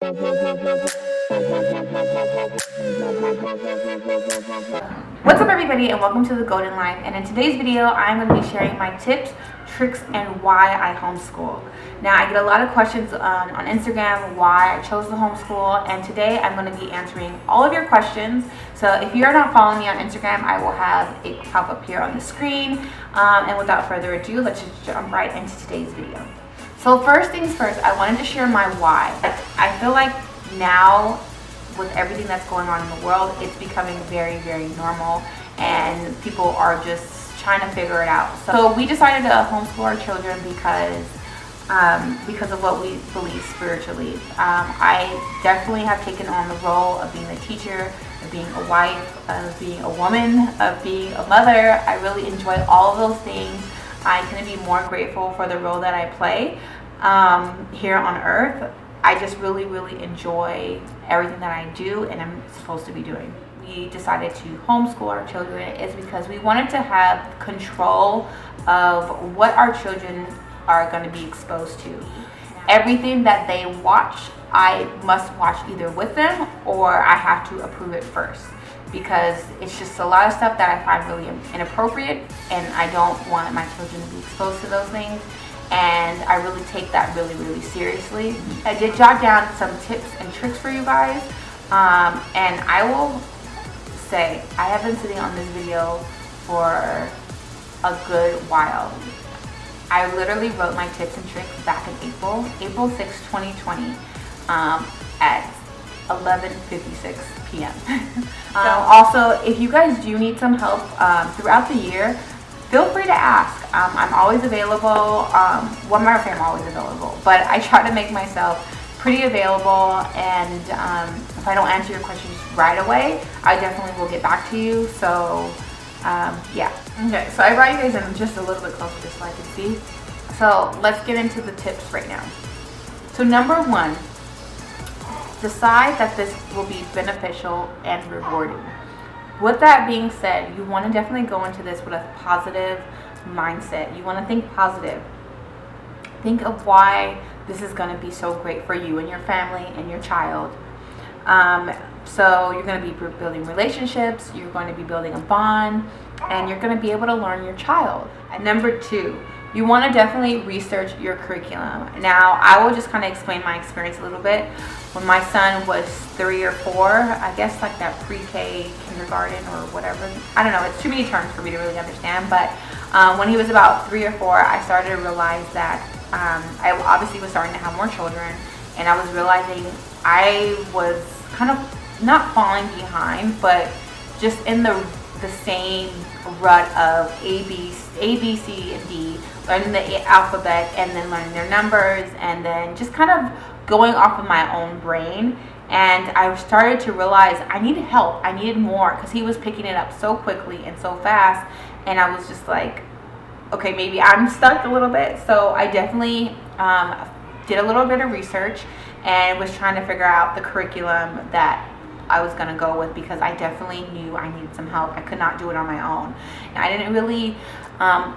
What's up everybody, and welcome to The Golden Life. And in today's video I'm going to be sharing my tips, tricks, and why I homeschool. Now I get a lot of questions on Instagram why I chose to homeschool, and today I'm going to be answering all of your questions. So if you're not following me on Instagram, I will have it pop up here on the screen. And without further ado, let's just jump right into today's video. So first things first, I wanted to share my why. I feel like now with everything that's going on in the world, it's becoming very, very normal, and people are just trying to figure it out. So we decided to homeschool our children because of what we believe spiritually. I definitely have taken on the role of being a teacher, of being a wife, of being a woman, of being a mother. I really enjoy all of those things. I couldn't be more grateful for the role that I play here on earth. I just really, really enjoy everything that I do and I'm supposed to be doing. We decided to homeschool our children is because we wanted to have control of what our children are going to be exposed to. Everything that they watch, I must watch either with them or I have to approve it first, because it's just a lot of stuff that I find really inappropriate and I don't want my children to be exposed to those things. And I really take that really, really seriously. I did jot down some tips and tricks for you guys. And I will say, I have been sitting on this video for a good while. I literally wrote my tips and tricks back in April 6, 2020, at 11:56 p.m. Also, if you guys do need some help throughout the year, feel free to ask. I'm always available. I'm always available, but I try to make myself pretty available, and if I don't answer your questions right away, I definitely will get back to you. So yeah. Okay, so I brought you guys in just a little bit closer just so I can see. So let's get into the tips right now. So number one, decide that this will be beneficial and rewarding. With that being said, you want to definitely go into this with a positive mindset. You want to think positive. Think of why this is going to be so great for you and your family and your child. So you're going to be building relationships, you're going to be building a bond, and you're going to be able to learn your child. And number two, you want to definitely research your curriculum. Now, I will just kind of explain my experience a little bit. When my son was 3 or 4, I guess like that pre-K kindergarten or whatever. I don't know, it's too many terms for me to really understand. But when he was about 3 or 4, I started to realize that I obviously was starting to have more children. And I was realizing I was kind of not falling behind, but just in the same rut of A, B, C, and D, learning the alphabet and then learning their numbers and then just kind of going off of my own brain. And I started to realize I needed help. I needed more because he was picking it up so quickly and so fast. And I was just like, okay, maybe I'm stuck a little bit. So I definitely did a little bit of research and was trying to figure out the curriculum that I was going to go with, because I definitely knew I needed some help. I could not do it on my own. And I didn't really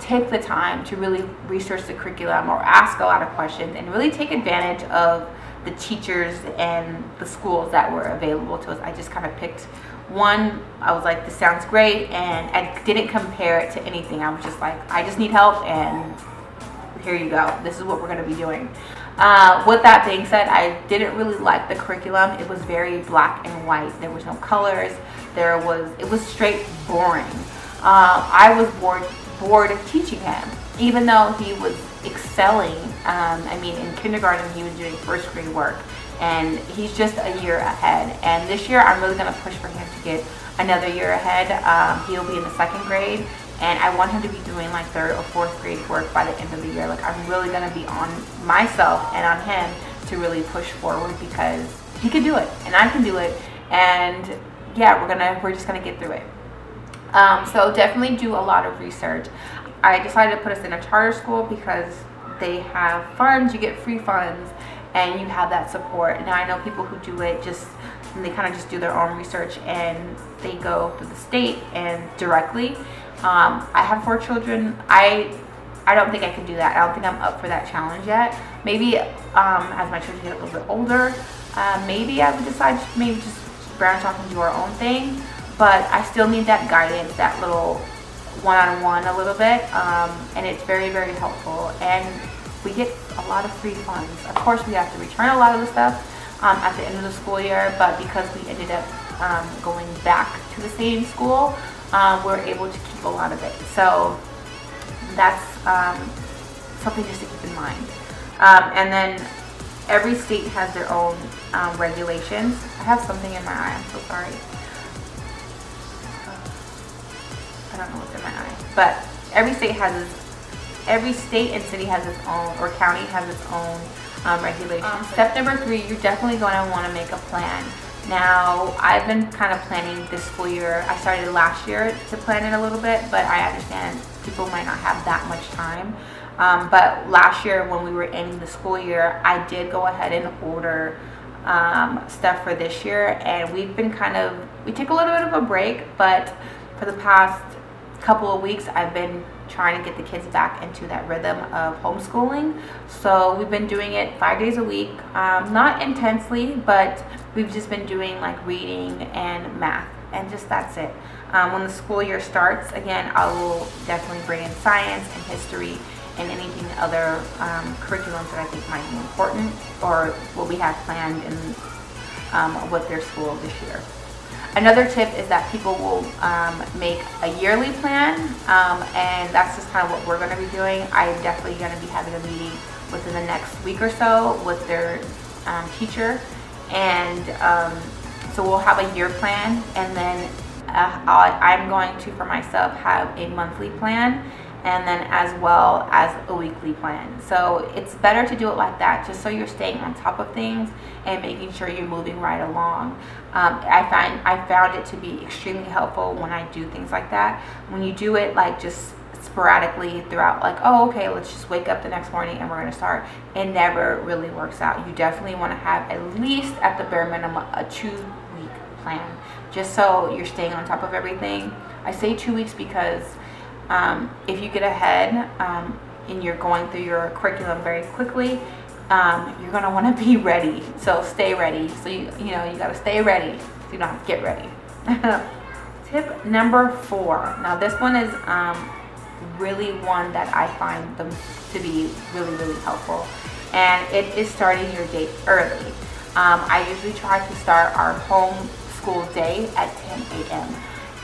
take the time to really research the curriculum or ask a lot of questions and really take advantage of the teachers and the schools that were available to us. I just kind of picked one. I was like, this sounds great, and I didn't compare it to anything. I was just like, I just need help, and here you go. This is what we're going to be doing. With that being said, I didn't really like the curriculum. It was very black and white. There was no colors. It was straight boring. I was bored of teaching him, even though he was excelling. I mean, in kindergarten, he was doing first grade work, and he's just a year ahead. And this year, I'm really going to push for him to get another year ahead. He'll be in the second grade. And I want him to be doing like third or fourth grade work by the end of the year. Like, I'm really going to be on myself and on him to really push forward, because he can do it and I can do it. And yeah, we're just going to get through it. So definitely do a lot of research. I decided to put us in a charter school because they have funds, you get free funds, and you have that support. Now, I know people who do it they kind of just do their own research and they go through the state and directly. I have 4 children. I don't think I can do that. I don't think I'm up for that challenge yet. Maybe as my children get a little bit older, maybe I would decide to maybe just branch off and do our own thing, but I still need that guidance, that little one-on-one a little bit, and it's very, very helpful. And we get a lot of free funds. Of course, we have to return a lot of the stuff at the end of the school year, but because we ended up going back to the same school, we're able to keep a lot of it. So that's something just to keep in mind. And then every state has their own regulations. I have something in my eye, I'm so sorry. I don't know what's in my eye. But every state and city has its own, or county has its own regulations. Step number 3, you're definitely going to want to make a plan. Now, I've been kind of planning this school year. I started last year to plan it a little bit, but I understand people might not have that much time. But last year when we were ending the school year, I did go ahead and order stuff for this year, and we took a little bit of a break, but for the past couple of weeks I've been trying to get the kids back into that rhythm of homeschooling. So we've been doing it 5 days a week, not intensely, but we've just been doing like reading and math, and just that's it. When the school year starts again, I will definitely bring in science and history and anything other curriculums that I think might be important, or what we have planned in with their school this year. Another tip is that people will make a yearly plan, and that's just kind of what we're going to be doing. I'm definitely going to be having a meeting within the next week or so with their teacher, and so we'll have a year plan, and then I'm going to, for myself, have a monthly plan, and then as well as a weekly plan. So it's better to do it like that, just so you're staying on top of things and making sure you're moving right along. I found it to be extremely helpful when I do things like that. When you do it like just sporadically throughout, like, oh, okay, let's just wake up the next morning and we're going to start, it never really works out. You definitely want to have at least, at the bare minimum, a 2-week plan, just so you're staying on top of everything. I say 2 weeks because if you get ahead and you're going through your curriculum very quickly, you're going to want to be ready. So stay ready. So you got to stay ready, so you don't have to get ready. Tip number 4. Now this one is really one that I find them to be really, really helpful, and it is starting your day early. I usually try to start our home school day at 10 a.m.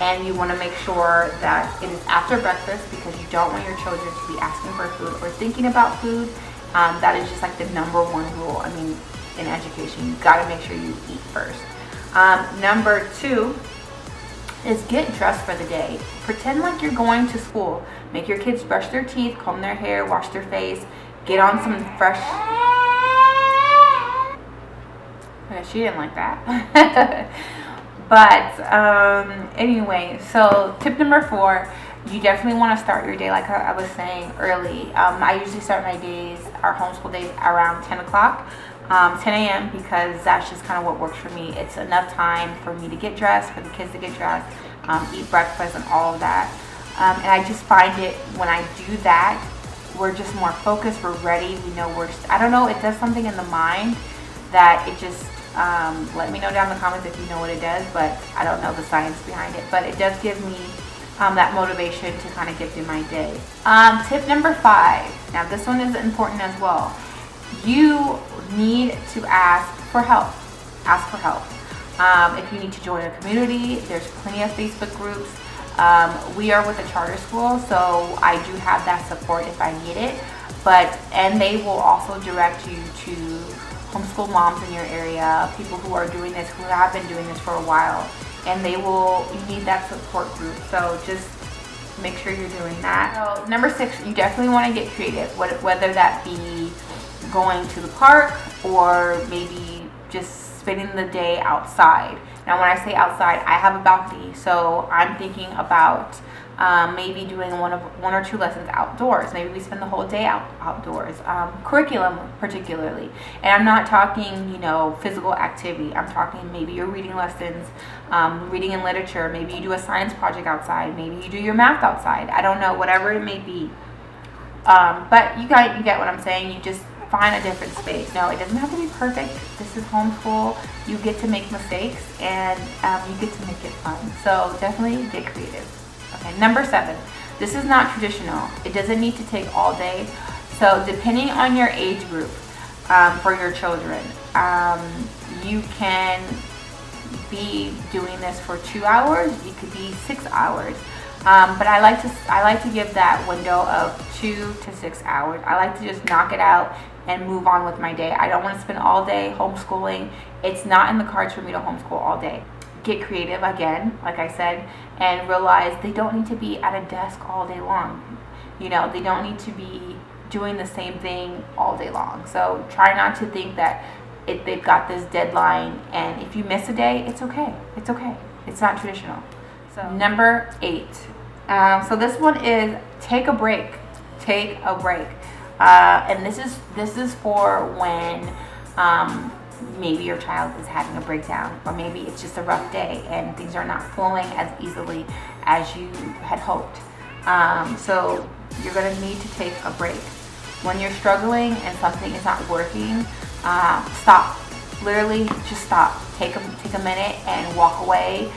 And you want to make sure that it is after breakfast, because you don't want your children to be asking for food or thinking about food. That is just like the number 1 rule. I mean, in education, you got to make sure you eat first. Number 2 is get dressed for the day. Pretend like you're going to school. Make your kids brush their teeth, comb their hair, wash their face, get on some fresh... Okay, she didn't like that. But anyway, so tip number 4, you definitely want to start your day, like I was saying, early. I usually start my days, our homeschool days, around 10 o'clock, 10 a.m. because that's just kind of what works for me. It's enough time for me to get dressed, for the kids to get dressed, eat breakfast and all of that. And I just find it, when I do that, we're just more focused, we're ready, we know I don't know, it does something in the mind that it just, let me know down in the comments if you know what it does, but I don't know the science behind it, but it does give me that motivation to kind of get through my day. Tip number 5, now this one is important as well. You need to ask for help. Ask for help. If you need to join a community, there's plenty of Facebook groups. We are with a charter school, so I do have that support if I need it, and they will also direct you to homeschool moms in your area, people who are doing this, who have been doing this for a while, and you need that support group. So just make sure you're doing that. So number 6, you definitely want to get creative, whether that be going to the park or maybe just spending the day outside. Now when I say outside, I have a balcony, so I'm thinking about maybe doing one or two lessons outdoors. Maybe we spend the whole day outdoors. Curriculum particularly, and I'm not talking physical activity. I'm talking maybe your reading lessons, reading and literature. Maybe you do a science project outside. Maybe you do your math outside. I don't know, whatever it may be. But you get what I'm saying. You just find a different space. No, it doesn't have to be perfect. This is homeschool. You get to make mistakes, and you get to make it fun. So definitely get creative. Okay, number 7. This is not traditional. It doesn't need to take all day. So depending on your age group, for your children, you can be doing this for 2 hours. It could be 6 hours. But I like to give that window of 2 to 6 hours. I like to just knock it out and move on with my day. I don't want to spend all day homeschooling. It's not in the cards for me to homeschool all day. Get creative again, like I said, and realize they don't need to be at a desk all day long. You know, they don't need to be doing the same thing all day long. So try not to think that they've got this deadline, and if you miss a day, it's okay. It's okay. It's not traditional. So number 8. So this one is take a break. Take a break. And this is for when maybe your child is having a breakdown, or maybe it's just a rough day and things are not flowing as easily as you had hoped. So you're going to need to take a break. When you're struggling and something is not working, stop. Literally, just stop. Take a minute and walk away.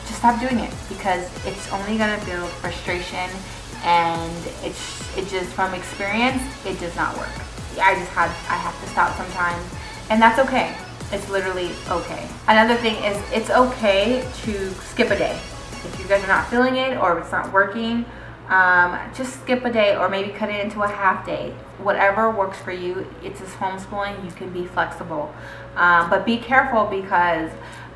Just stop doing it, because it's only going to build frustration, and it just, from experience, it does not work. I have to stop sometimes, and that's okay. It's literally okay. Another thing is, it's okay to skip a day. If you guys are not feeling it, or if it's not working, just skip a day, or maybe cut it into a half day. Whatever works for you. It's just homeschooling. You can be flexible, but be careful, because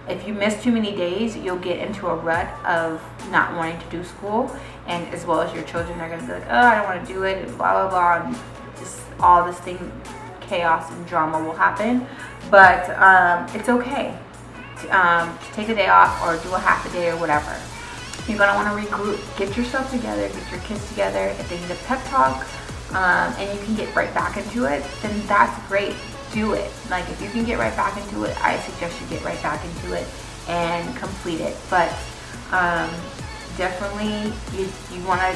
if you miss too many days, you'll get into a rut of not wanting to do school, and as well as your children are going to be like, oh, I don't want to do it, and blah blah blah, and just all this thing, chaos and drama will happen. But it's okay to take a day off, or do a half a day, or whatever. You're going to want to regroup, get yourself together, get your kids together. If they need a pep talk, and you can get right back into it, then that's great. Do it. Like, if you can get right back into it, I suggest you get right back into it and complete it. But definitely you want to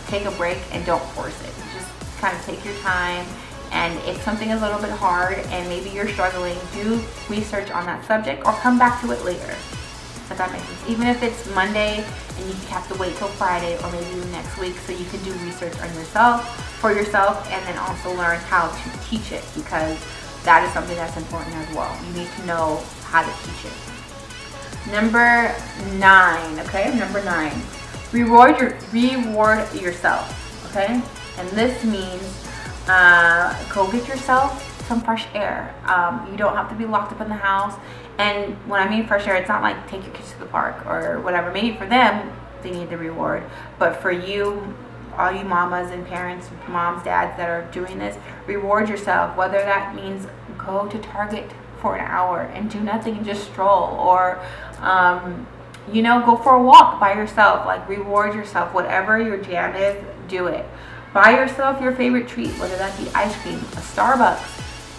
take a break, and don't force it. Just kind of take your time, and if something is a little bit hard and maybe you're struggling, do research on that subject, or come back to it later. If that makes sense. Even if it's Monday and you have to wait till Friday, or maybe next week, so you can do research on for yourself, and then also learn how to teach it, because that is something that's important as well. You need to know how to teach it. Number 9, okay? Number 9. Reward yourself, okay? And this means go get yourself some fresh air. You don't have to be locked up in the house. And when I mean fresh air, it's not like take your kids to the park or whatever. Maybe for them, they need the reward. But for you, all you mamas and parents, moms, dads that are doing this, reward yourself. Whether that means go to Target for an hour and do nothing and just stroll, or go for a walk by yourself. Like, reward yourself. Whatever your jam is, do it. Buy yourself your favorite treat, whether that be ice cream, a Starbucks.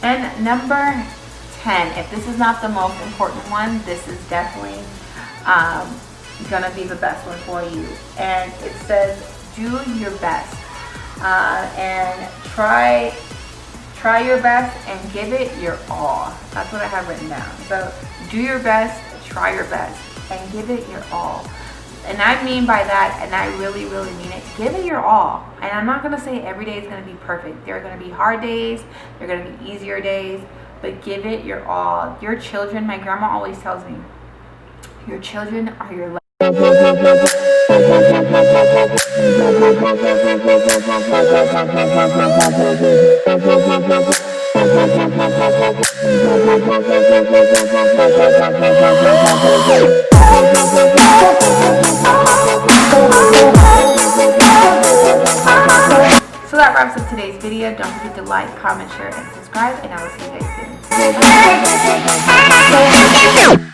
And number 10, if this is not the most important one, this is definitely gonna be the best one for you. And it says, do your best, and try your best and give it your all. That's what I have written down. So do your best, try your best, and give it your all. And I mean by that, and I really, really mean it, give it your all. And I'm not going to say every day is going to be perfect. There are going to be hard days, there are going to be easier days, but give it your all. Your children, my grandma always tells me, your children are your life. So that wraps up today's video. Don't forget to like, comment, share, and subscribe, and I will see you guys soon.